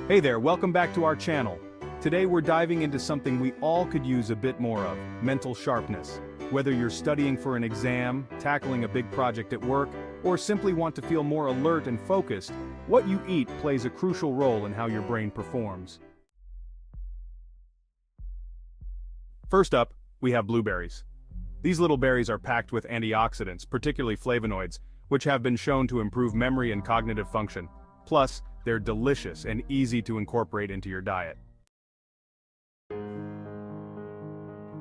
Hey there, welcome back to our channel. Today we're diving into something we all could use a bit more of, mental sharpness. Whether you're studying for an exam, tackling a big project at work, or simply want to feel more alert and focused, what you eat plays a crucial role in how your brain performs. First up, we have blueberries. These little berries are packed with antioxidants, particularly flavonoids, which have been shown to improve memory and cognitive function. Plus, they're delicious and easy to incorporate into your diet.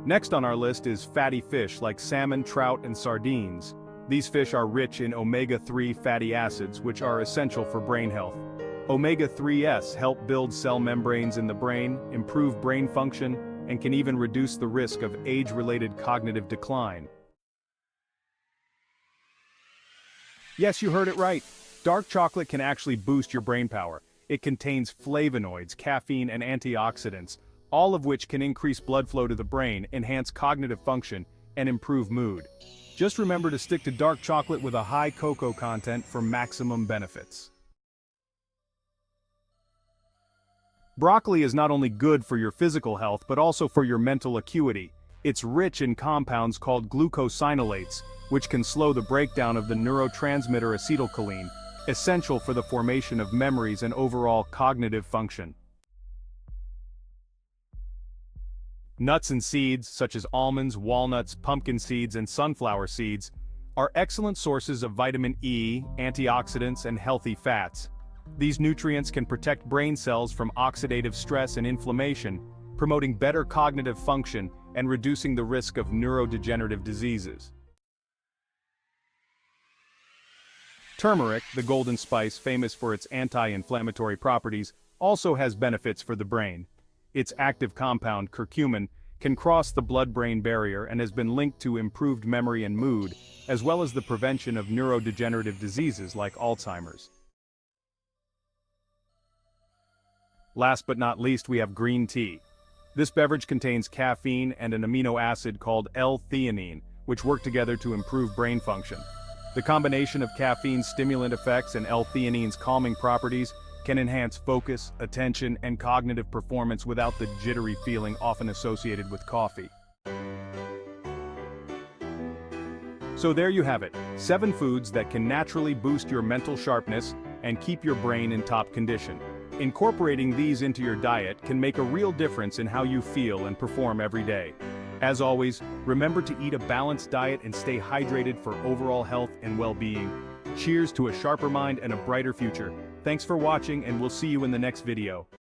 Next on our list is fatty fish like salmon, trout, and sardines. These fish are rich in omega-3 fatty acids, which are essential for brain health. Omega-3s help build cell membranes in the brain, improve brain function, and can even reduce the risk of age-related cognitive decline. Yes, you heard it right. Dark chocolate can actually boost your brain power. It contains flavonoids, caffeine, and antioxidants, all of which can increase blood flow to the brain, enhance cognitive function, and improve mood. Just remember to stick to dark chocolate with a high cocoa content for maximum benefits. Broccoli is not only good for your physical health but also for your mental acuity. It's rich in compounds called glucosinolates, which can slow the breakdown of the neurotransmitter acetylcholine, essential for the formation of memories and overall cognitive function. Nuts and seeds, such as almonds, walnuts, pumpkin seeds, and sunflower seeds, are excellent sources of vitamin E, antioxidants, and healthy fats. These nutrients can protect brain cells from oxidative stress and inflammation, promoting better cognitive function and reducing the risk of neurodegenerative diseases. Turmeric, the golden spice famous for its anti-inflammatory properties, also has benefits for the brain. Its active compound, curcumin, can cross the blood-brain barrier and has been linked to improved memory and mood, as well as the prevention of neurodegenerative diseases like Alzheimer's. Last but not least, we have green tea. This beverage contains caffeine and an amino acid called L-theanine, which work together to improve brain function. The combination of caffeine's stimulant effects and L-theanine's calming properties can enhance focus, attention, and cognitive performance without the jittery feeling often associated with coffee. So there you have it, 7 foods that can naturally boost your mental sharpness and keep your brain in top condition. Incorporating these into your diet can make a real difference in how you feel and perform every day. As always, remember to eat a balanced diet and stay hydrated for overall health and well-being. Cheers to a sharper mind and a brighter future. Thanks for watching, and we'll see you in the next video.